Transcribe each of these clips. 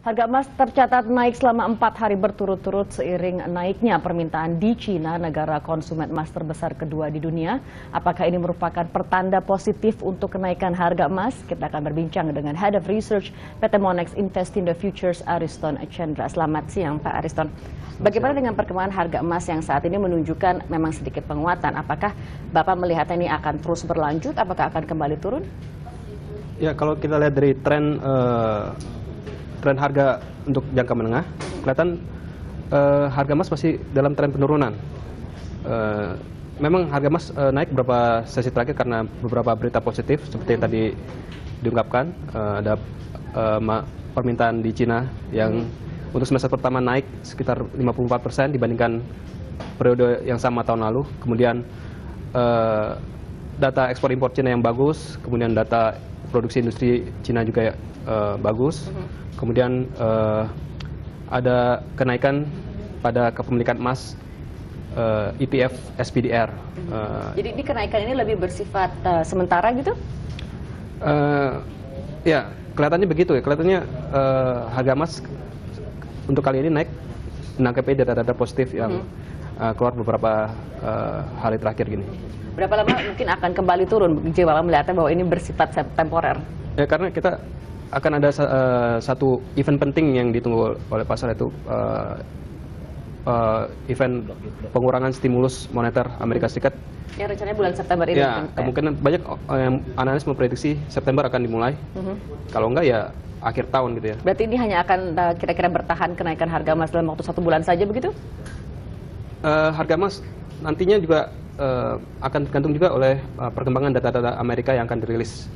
Harga emas tercatat naik selama 4 hari berturut-turut seiring naiknya permintaan di Cina, negara konsumen emas terbesar kedua di dunia. Apakah ini merupakan pertanda positif untuk kenaikan harga emas? Kita akan berbincang dengan Head of Research PT Monex Investindo Futures, Ariston Chandra. Selamat siang, Pak Ariston. Bagaimana dengan perkembangan harga emas yang saat ini menunjukkan memang sedikit penguatan? Apakah Bapak melihat ini akan terus berlanjut? Apakah akan kembali turun? Ya, kalau kita lihat dari tren harga untuk jangka menengah, kelihatan harga emas masih dalam tren penurunan. Memang harga emas naik beberapa sesi terakhir karena beberapa berita positif seperti yang tadi diungkapkan. Ada permintaan di Cina yang untuk semester pertama naik sekitar 54% dibandingkan periode yang sama tahun lalu. Kemudian data ekspor impor Cina yang bagus, kemudian data produksi industri Cina juga bagus. Kemudian ada kenaikan pada kepemilikan emas ETF SPDR. Jadi ini kenaikan ini lebih bersifat sementara gitu? Ya, kelihatannya begitu ya. Kelihatannya harga emas untuk kali ini naik menanggapi data-data positif yang keluar beberapa hari terakhir gini. Berapa lama mungkin akan kembali turun jika Bapak melihatnya bahwa ini bersifat temporer? Ya, karena kita akan ada satu event penting yang ditunggu oleh pasar, yaitu event pengurangan stimulus moneter Amerika Serikat. Ya, rencananya bulan September ini. Ya, kemungkinan banyak analis memprediksi September akan dimulai. Kalau enggak ya akhir tahun gitu ya. Berarti ini hanya akan kira-kira bertahan kenaikan harga emas dalam waktu 1 bulan saja begitu? Harga emas nantinya juga akan tergantung juga oleh perkembangan data-data Amerika yang akan dirilis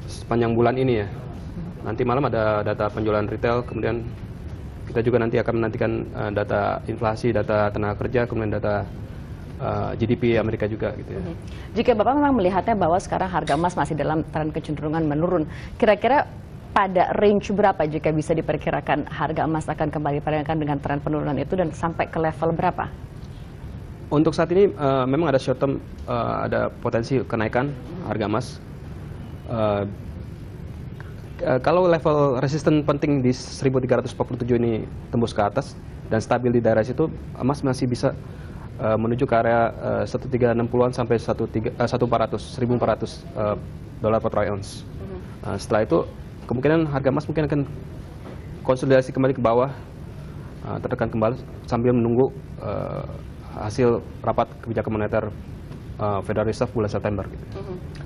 sepanjang bulan ini ya. Nanti malam ada data penjualan retail, kemudian kita juga nanti akan menantikan data inflasi, data tenaga kerja, kemudian data GDP Amerika juga gitu ya. Jika Bapak memang melihatnya bahwa sekarang harga emas masih dalam tren kecenderungan menurun, kira-kira pada range berapa jika bisa diperkirakan harga emas akan kembali pergerakan dengan tren penurunan itu dan sampai ke level berapa? Untuk saat ini memang ada short term, ada potensi kenaikan harga emas. Kalau level resisten penting di 1347 ini tembus ke atas dan stabil di daerah situ, emas masih bisa menuju ke area 1360-an sampai 1400 dolar per troy ounce. Setelah itu kemungkinan harga emas mungkin akan konsolidasi kembali ke bawah, tertekan kembali sambil menunggu hasil rapat kebijakan moneter Federal Reserve bulan September. Gitu.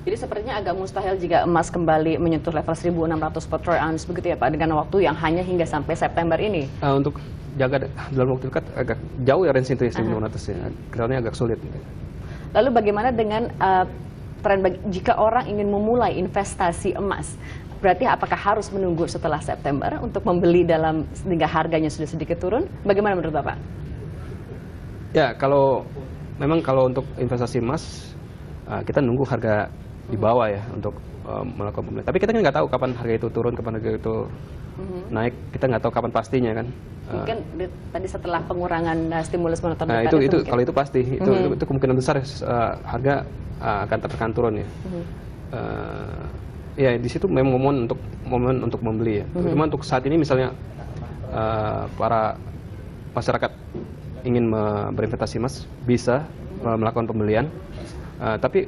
Jadi sepertinya agak mustahil jika emas kembali menyentuh level 1.600 per troy ounce begitu ya Pak, dengan waktu yang hanya hingga sampai September ini. Untuk jaga dalam waktu dekat agak jauh ya range itu 1.600 ya, kelihatannya agak sulit. Gitu. Lalu bagaimana dengan tren jika orang ingin memulai investasi emas? Berarti apakah harus menunggu setelah September untuk membeli hingga harganya sudah sedikit turun? Bagaimana menurut Bapak? Ya, memang kalau untuk investasi emas, kita nunggu harga di bawah ya untuk melakukan pembelian. Tapi kita kan nggak tahu kapan harga itu turun, kapan harga itu naik. Kita nggak tahu kapan pastinya kan. Mungkin tadi setelah pengurangan stimulus moneter. Nah, itu kalau itu pasti, itu kemungkinan besar harga akan tertekan turun ya. Ya di situ memang momen untuk membeli ya. Cuma untuk saat ini misalnya para masyarakat ingin berinvestasi emas bisa melakukan pembelian, tapi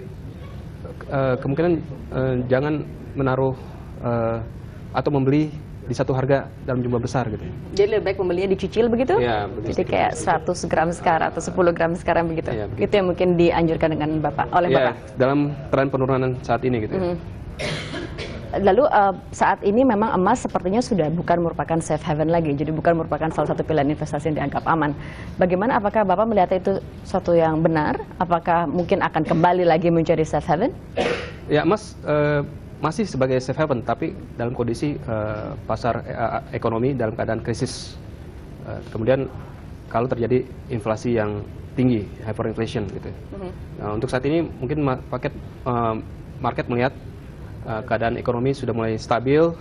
kemungkinan jangan menaruh atau membeli di satu harga dalam jumlah besar gitu. Jadi lebih baik membelinya dicicil begitu? Ya, jadi kayak 100 gram sekarang atau 10 gram sekarang begitu. Ya, itu yang mungkin dianjurkan dengan Bapak oleh Bapak. Dalam tren penurunan saat ini gitu. Lalu saat ini memang emas sepertinya sudah bukan merupakan safe haven lagi, jadi bukan merupakan salah satu pilihan investasi yang dianggap aman. Bagaimana, apakah Bapak melihat itu suatu yang benar? Apakah mungkin akan kembali lagi menjadi safe haven? Ya, emas masih sebagai safe haven, tapi dalam kondisi pasar ekonomi dalam keadaan krisis. Kemudian kalau terjadi inflasi yang tinggi, hyperinflation gitu. Nah, untuk saat ini mungkin market melihat keadaan ekonomi sudah mulai stabil.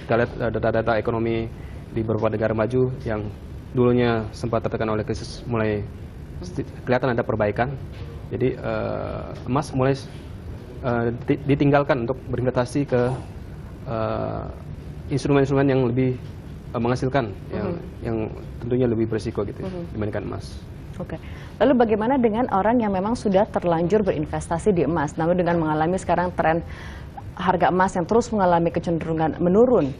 Kita lihat data-data ekonomi di beberapa negara maju yang dulunya sempat tertekan oleh krisis mulai kelihatan ada perbaikan. Jadi emas mulai ditinggalkan untuk berinvestasi ke instrumen-instrumen yang lebih menghasilkan, yang tentunya lebih berisiko gitu dibandingkan emas. Oke. Lalu bagaimana dengan orang yang memang sudah terlanjur berinvestasi di emas, namun dengan mengalami sekarang tren harga emas yang terus mengalami kecenderungan menurun?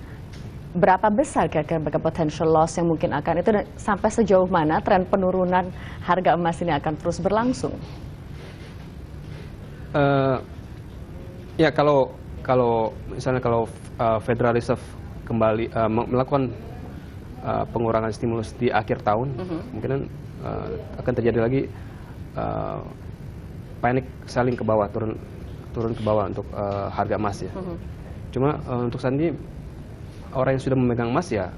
Berapa besar kira-kira potential loss yang mungkin akan itu, dan sampai sejauh mana tren penurunan harga emas ini akan terus berlangsung? Ya kalau misalnya kalau Federal Reserve kembali melakukan pengurangan stimulus di akhir tahun, kemungkinan akan terjadi lagi panic selling ke bawah, turun ke bawah untuk harga emas ya. Cuma untuk saat ini orang yang sudah memegang emas ya,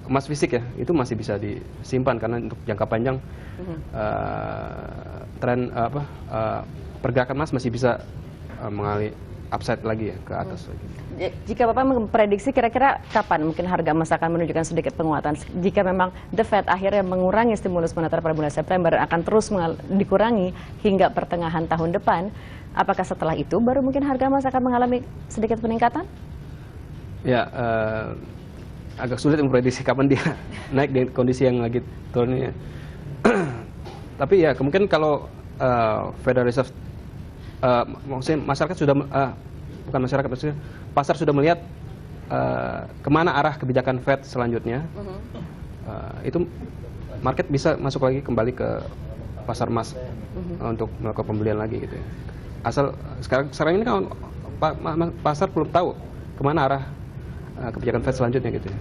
emas fisik ya, itu masih bisa disimpan karena untuk jangka panjang tren pergerakan emas masih bisa mengalami upside lagi ya, ke atas lagi. Jika Bapak memprediksi kira-kira kapan mungkin harga emas akan menunjukkan sedikit penguatan, jika memang The Fed akhirnya mengurangi stimulus moneter pada bulan September dan akan terus dikurangi hingga pertengahan tahun depan, apakah setelah itu baru mungkin harga emas akan mengalami sedikit peningkatan? Ya, agak sulit memprediksi kapan dia naik dengan kondisi yang lagi turunnya. Tapi ya kemungkinan kalau Federal Reserve, maksudnya masyarakat sudah, bukan masyarakat, maksudnya pasar sudah melihat kemana arah kebijakan Fed selanjutnya, itu market bisa masuk lagi kembali ke pasar emas untuk melakukan pembelian lagi gitu ya. Asal sekarang ini kan pasar belum tahu kemana arah kebijakan Fed selanjutnya gitu ya.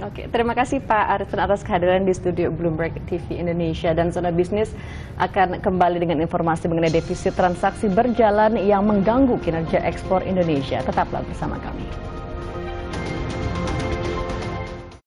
Oke, terima kasih Pak Arifin atas kehadiran di studio Bloomberg TV Indonesia, dan Zona Bisnis akan kembali dengan informasi mengenai defisit transaksi berjalan yang mengganggu kinerja ekspor Indonesia. Tetaplah bersama kami.